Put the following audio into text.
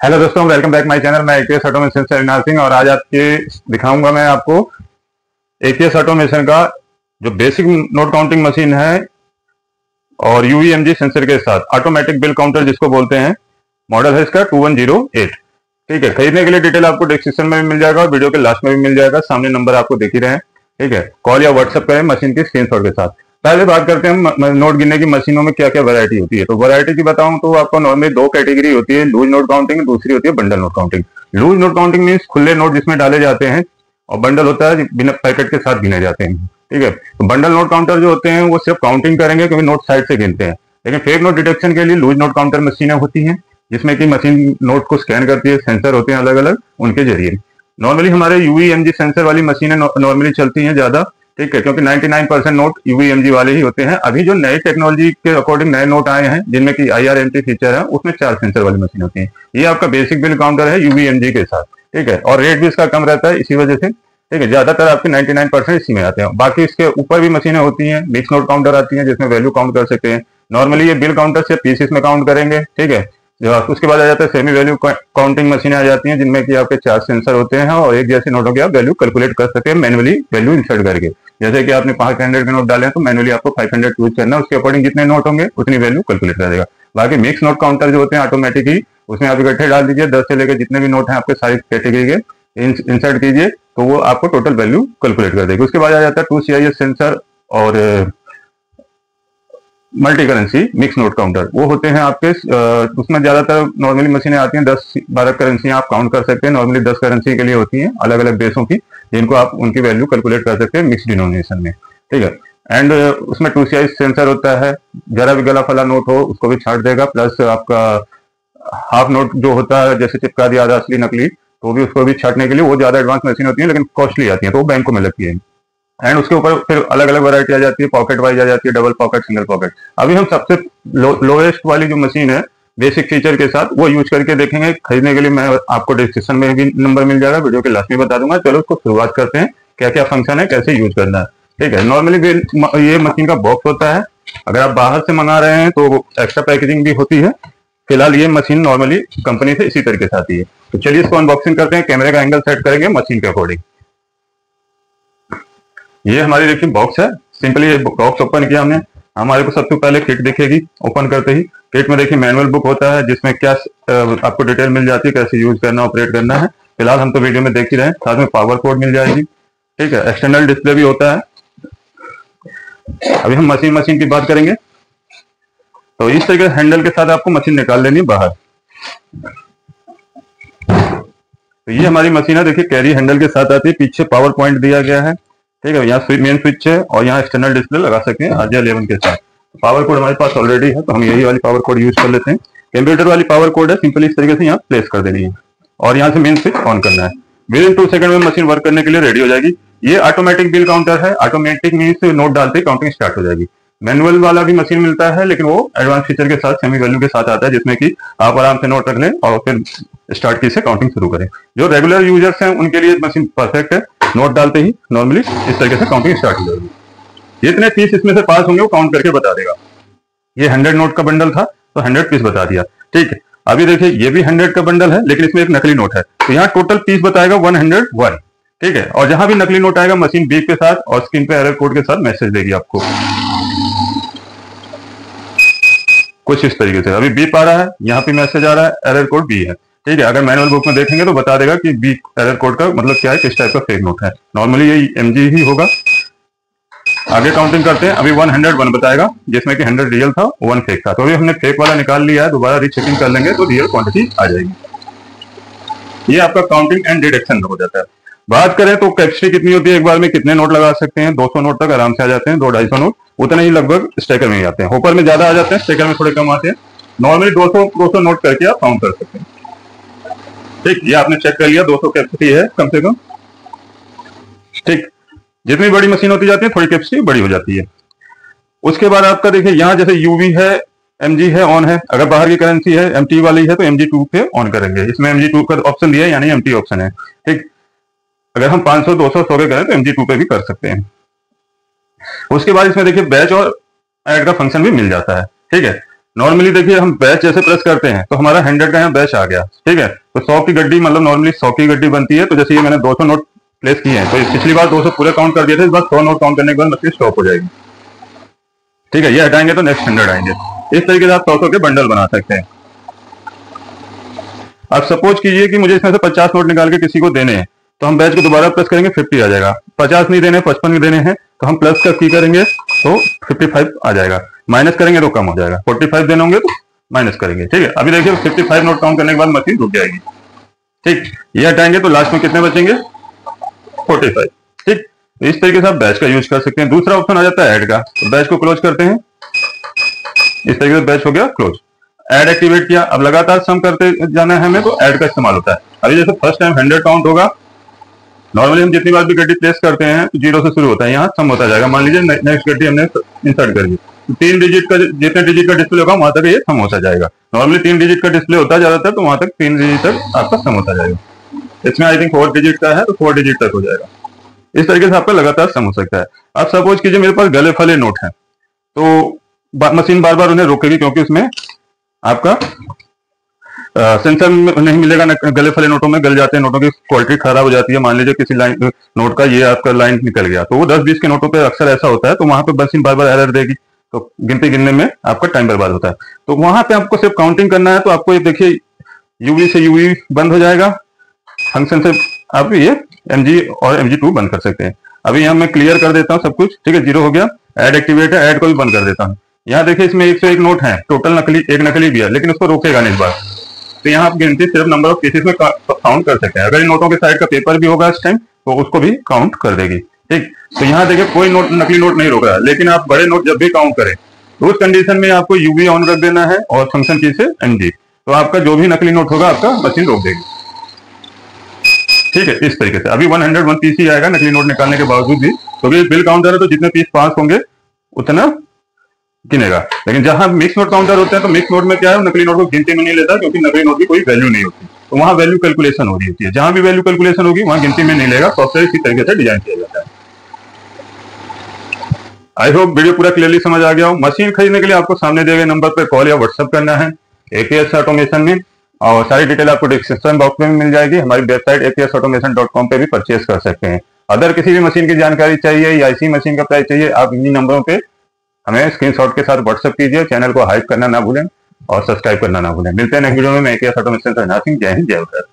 Hello दोस्तों, welcome back my channel. मैं AKS automation से अविनाश सिंह और आज आपके दिखाऊंगा मैं आपको एकेएस ऑटोमेशन का जो बेसिक नोट काउंटिंग मशीन है और यूवीएमजी सेंसर के साथ ऑटोमेटिक बिल काउंटर जिसको बोलते हैं। मॉडल है इसका 2108। ठीक है, खरीदने के लिए डिटेल आपको डिस्क्रिप्शन में भी मिल जाएगा और वीडियो के लास्ट में भी मिल जाएगा। सामने नंबर आपको दिख ही रहे हैं। ठीक है, कॉल या व्हाट्सएप करें मशीन की स्क्रीनशॉट के साथ। पहले बात करते हैं नोट गिनने की मशीनों में क्या क्या वैरायटी होती है। तो वैरायटी की बताऊं तो आपको नॉर्मली दो कैटेगरी होती है, लूज नोट काउंटिंग, दूसरी होती है bundle note counting. Loose note counting means खुले नोट जिसमें डाले जाते हैं, और बंडल होता है बिना पैकेट के साथ गिने जाते हैं। ठीक है, तो बंडल नोट काउंटर जो होते हैं वो सिर्फ काउंटिंग करेंगे क्योंकि नोट साइड से गिनते हैं। लेकिन फेक नोट डिटेक्शन के लिए लूज नोट काउंटर मशीनें होती हैं जिसमें कि मशीन नोट को स्कैन करती है, सेंसर होते हैं अलग अलग उनके जरिए। नॉर्मली हमारे यूवीएमजी सेंसर वाली मशीनें नॉर्मली चलती हैं ज्यादा। ठीक है, क्योंकि 99% नोट यूवीएमजी वाले ही होते हैं। अभी जो नए टेक्नोलॉजी के अकॉर्डिंग नए नोट आए हैं जिनमें कि IRMT फीचर है, उसमें 4 सेंसर वाली मशीन होती है। ये आपका बेसिक बिल काउंटर है यूवीएमजी के साथ। ठीक है, और रेट भी इसका कम रहता है इसी वजह से। ठीक है, ज्यादातर आपके 99% इसी में आते हैं। बाकी इसके ऊपर भी मशीनें होती हैं, मिक्स नोट काउंटर आती हैं जिसमें वैल्यू काउंट कर सकते हैं। नॉर्मली ये बिल काउंटर से पीसेस में काउंट करेंगे। ठीक है, उसके बाद आ जाता है सेमी वैल्यू काउंटिंग मशीनें आ जाती हैं जिनमें कि आपके 4 सेंसर होते हैं और एक जैसे नोटों की आप वैल्यू कैलकुलेट कर सकते हैं मैनुअली वैल्यू इंसर्ट करके। जैसे कि आपने 500 के नोट डाले हैं तो मैनुअली आपको 500 यूज करना है, उसके अकॉर्डिंग जितने नोट होंगे उतनी वैल्यू कैलकुलेट कर देगा। बाकी मिक्स नोट काउंटर जो होते हैं ऑटोमेटिक ही, उसमें आप इकट्ठे डाल दीजिए, 10 से लेकर जितने भी नोट हैं आपके सारी कैटेगरी के इंसर्ट कीजिए तो वो आपको टोटल वैल्यू कैलकुलेट कर देगी। उसके बाद आ जाता है 2CIS सेंसर और multi currency mix note counter. वो होते हैं आपके उसमें ज्यादातर नॉर्मली मशीनें आती हैं 10-12 करेंसियां आप काउंट कर सकते हैं। नॉर्मली 10 करेंसी के लिए होती हैं अलग अलग देशों की, जिनको आप उनकी वैल्यू कैलकुलेट कर सकते हैं मिक्स डिनोमिनेशन में। ठीक है, एंड उसमें 2CIS सेंसर होता है, जरा भी गला फला नोट हो उसको भी छाट देगा। प्लस आपका हाफ नोट जो होता है जैसे चिपका दिया आधा असली नकली, तो भी उसको भी छाटने के लिए वो ज्यादा एडवांस मशीन होती है लेकिन कॉस्टली आती है, तो वो बैंकों में लगती है। एंड उसके ऊपर फिर अलग अलग वैरायटी आ जाती है, पॉकेट वाइज आ जाती है, डबल पॉकेट, सिंगल पॉकेट। अभी हम सबसे लोएस्ट वाली जो मशीन है बेसिक फीचर के साथ वो यूज करके देखेंगे। खरीदने के लिए मैं आपको डिस्क्रिप्शन में भी नंबर मिल जाएगा, वीडियो के लास्ट में बता दूंगा। चलो उसको शुरुआत करते हैं, क्या क्या फंक्शन है, कैसे यूज करना है। ठीक है, नॉर्मली ये मशीन का बॉक्स होता है। अगर आप बाहर से मंगा रहे हैं तो एक्स्ट्रा पैकेजिंग भी होती है। फिलहाल ये मशीन नॉर्मली कंपनी से इसी तरीके से आती है। तो चलिए इसको अनबॉक्सिंग करते हैं, कैमरे का एंगल सेट करेंगे मशीन के अकॉर्डिंग। ये हमारी देखिए बॉक्स है। सिंपली ये बॉक्स ओपन किया हमने, हमारे को सबसे पहले किट दिखेगी। ओपन करते ही किट में देखिए मैनुअल बुक होता है जिसमें क्या आपको डिटेल मिल जाती है, कैसे यूज करना, ऑपरेट करना है। फिलहाल हम तो वीडियो में देख ही रहे हैं, साथ में पावर कोड मिल जाएगी। ठीक है, एक्सटर्नल डिस्प्ले भी होता है। अभी हम मशीन की बात करेंगे तो इस तरीके से हैंडल के साथ आपको मशीन निकाल लेनी है बाहर। तो ये हमारी मशीन है, देखिए कैरी हैंडल के साथ आती है, पीछे पावर पॉइंट दिया गया है। ठीक है, यहाँ मेन स्विच है और यहाँ एक्सटर्नल डिस्प्ले लगा सकते हैं RJ11 के साथ। पावर कोड हमारे पास ऑलरेडी है तो हम यही वाली पावर कोड यूज कर लेते हैं। कंप्यूटर वाली पावर कोड है, सिंपली इस तरीके से यहाँ प्लेस कर देनी है और यहाँ से मेन स्विच ऑन करना है। विद इन 2 सेकंड में मशीन वर्क करने के लिए रेडी हो जाएगी। ये ऑटोमेटिक बिल काउंटर है। ऑटोमेटिक मीन्स नोट डालते ही काउंटिंग स्टार्ट हो जाएगी। मैनुअल वाला भी मशीन मिलता है लेकिन वो एडवांस फीचर के साथ सेमी वैल्यू के साथ आता है जिसमें कि आप आराम से नोट रख लें और फिर स्टार्ट की से काउंटिंग शुरू करें। जो रेगुलर यूजर्स हैं उनके लिए मशीन परफेक्ट है। नोट डालते ही नॉर्मली इस तरीके से काउंटिंग स्टार्ट हो जाएगी। जितने पीस इसमें से पास होंगे वो काउंट करके बता देगा। ये 100 नोट का बंडल था तो 100 पीस बता दिया। ठीक है, अभी देखिए ये भी 100 का बंडल है लेकिन इसमें एक नकली नोट है तो यहाँ टोटल पीस बताएगा 101। ठीक है, और जहां भी नकली नोट आएगा मशीन बीप के साथ और स्क्रीन पे एरर कोड के साथ मैसेज देगी आपको कुछ इस तरीके से। अभी बीप आ रहा है, यहाँ पे मैसेज आ रहा है, एरर कोड बी है। ठीक है, अगर मैनुअल बुक में देखेंगे तो बता देगा कि बी एरर कोड का मतलब क्या है, किस टाइप का फेक नोट है। नॉर्मली ये MG ही होगा। आगे काउंटिंग करते हैं। अभी 101 बताएगा जिसमें कि 100 रियल था, 1 फेक था। तो अभी हमने फेक वाला निकाल लिया है, दोबारा रीचेकिंग कर लेंगे तो रियल क्वांटिटी आ जाएगी। ये आपका काउंटिंग एंड डिडक्शन हो जाता है। बात करें तो कैपेसिटी कितनी होती है, एक बार में कितने नोट लगा सकते हैं, 200 नोट तक आराम से आ जाते हैं, 200-250 नोट उतने ही लगभग स्टेकर में ही आते हैं। होपर में ज्यादा आ जाते हैं, स्टेकर में थोड़े कम आते हैं। नॉर्मली 200 नोट करके आप काउंट कर सकते हैं। ठीक, ये आपने चेक कर लिया 200 कैपेसिटी है कम से कम। ठीक, जितनी बड़ी मशीन होती जाती है थोड़ी कैपेसिटी बड़ी हो जाती है। उसके बाद आपका देखिए यहाँ जैसे UV है, MG है, ऑन है। अगर बाहर की करेंसी है MT वाली है तो MG2 पे ऑन करेंगे। इसमें MG2 का ऑप्शन दिया है यानी MT ऑप्शन है। ठीक, अगर हम 500, 200, 100 के करें तो MG2 पे भी कर सकते हैं। उसके बाद इसमें देखिए बैच और ऐड का फंक्शन भी मिल जाता है। ठीक है, नॉर्मली देखिए हम बैच जैसे प्रेस करते हैं तो हमारा 100 का यहाँ बैच आ गया, ठीक है। तो 100 की गड्डी मतलब नॉर्मली 100 की गड्डी बनती है। तो जैसे ये मैंने 200 नोट प्लेस किए हैं, तो पिछली बार 200 पूरे काउंट कर दिए थे, इस बार 100 नोट काउंट करने के बाद मशीन स्टॉप हो जाएगी, ठीक है। ये हटाएंगे तो नेक्स्ट 100 आएंगे। इस तरीके से आप 100 के बंडल बना सकते हैं। अब सपोज कीजिए कि मुझे इसमें से 50 नोट निकाल के किसी को देने हैं, तो हम बैच को दोबारा प्रेस करेंगे, 50 आ जाएगा। 50 नहीं देने, 55 नहीं देने हैं, तो हम प्लस का की करेंगे तो 55 आ जाएगा। माइनस करेंगे तो कम हो जाएगा। 45 देने होंगे तो माइनस करेंगे, ठीक है। अभी देखिए 55 नोट काउंट करने के बाद मशीन रुक जाएगी, ठीक। ये हटाएंगे तो लास्ट में कितने बचेंगे? 45, ठीक। तो इस तरीके से आप बैच का यूज कर सकते हैं। दूसरा ऑप्शन आ जाता है ऐड का। तो बैच को क्लोज करते हैं, इस तरीके से बैच हो गया क्लोज। ऐड एक्टिवेट किया, अब लगातार सम करते जाना है हमें, तो ऐड का इस्तेमाल होता है। अभी जैसे फर्स्ट टाइम 100 काउंट होगा, नॉर्मली हम जितनी बार भी गड्डी प्लेस करते हैं तो 0 से शुरू होता है, यहाँ सम होता जाएगा। मान लीजिए नेक्स्ट गड्डी हमने इंसर्ट कर दी, 3 डिजिट का जितने डिजिट का डिस्प्ले होगा वहां तक ये सम होता जाएगा। नॉर्मली 3 डिजिट का डिस्प्ले होता है ज्यादातर, तो वहां तक 3 डिजिट तक आपका सम होता जाएगा। इसमें आई थिंक 4 डिजिट का है तो 4 डिजिट तक हो जाएगा। इस तरीके से आपका लगातार सम हो सकता है। अब सपोज कीजिए मेरे पास गले फले नोट है, तो मशीन बार बार उन्हें रोकेगी, क्योंकि उसमें आपका सेंसर नहीं मिलेगा। गले फले नोटों में गल जाते हैं, नोटों की क्वालिटी खराब हो जाती है। मान लीजिए किसी लाइन नोट का ये आपका लाइन निकल गया, तो वो 10-20 के नोटों पे अक्सर ऐसा होता है, तो वहां पे मशीन बार बार एरर देगी, तो गिनती गिनने में आपका टाइम बर्बाद होता है। तो वहां पे आपको सिर्फ काउंटिंग करना है। तो आपको ये देखिए यूवी से यूवी बंद हो जाएगा, फंक्शन से आप ये एमजी और MG2 बंद कर सकते हैं। अभी यहाँ मैं क्लियर कर देता हूँ सब कुछ, ठीक है। 0 हो गया। ऐड एक्टिवेट है, ऐड को भी बंद कर देता हूँ। यहाँ देखिए इसमें 101 नोट है टोटल, एक नकली भी है, लेकिन उसको रोकेगा नहीं इस बार। तो यहाँ आप गिनती सिर्फ नंबर ऑफ पीसेस में काउंट कर सकते हैं। अगर इन नोटों के साइड का पेपर भी होगा इस टाइम, तो उसको भी काउंट कर देगी, ठीक। तो यहाँ देखिए कोई नोट नकली नोट नहीं रोक रहा है, लेकिन आप बड़े नोट जब भी काउंट करें तो उस कंडीशन में आपको यूवी ऑन रख देना है और फंक्शन की से MG, तो आपका जो भी नकली नोट होगा आपका मशीन रोक देगी, ठीक है। इस तरीके से अभी 101 पीस ही आएगा नकली नोट निकालने के बावजूद भी, तो बिल काउंटर है तो जितने पीस पास होंगे उतना गिनेगा। लेकिन जहां मिक्स नोट काउंटर होते हैं तो मिक्स नोट में क्या है, नकली नोट को गिनती में नहीं लेता, क्योंकि नकली नोट की कोई वैल्यू नहीं होती, तो वहां वैल्यू कैलकुलेशन हो रही होती है। जहां भी वैल्यू कैलकुलेशन होगी वहां गिनती में नहीं लेगा। सॉफ्टवेयर इसी तरीके से डिजाइन किया जाता है। आई होप वीडियो पूरा क्लियरली समझ आ गया हो। मशीन खरीदने के लिए आपको सामने दिए गए नंबर पर कॉल या व्हाट्सएप करना है AKS ऑटोमेशन में, और सारी डिटेल आपको डिस्क्रिप्शन बॉक्स में मिल जाएगी। हमारी वेबसाइट aksautomation.com पे भी परचेज कर सकते हैं। अगर किसी भी मशीन की जानकारी चाहिए या इसी मशीन का प्राइस चाहिए, आप इन्हीं नंबरों पे हमें स्क्रीनशॉट के साथ व्हाट्सएप कीजिए। चैनल को हाइप करना ना भूलें और सब्सक्राइब करना ना भूलें। मिलते हैं नेक्स्ट वीडियो में। मैं AKS ऑटोमेशन से नासिंह। जय हिंद, जय भारत।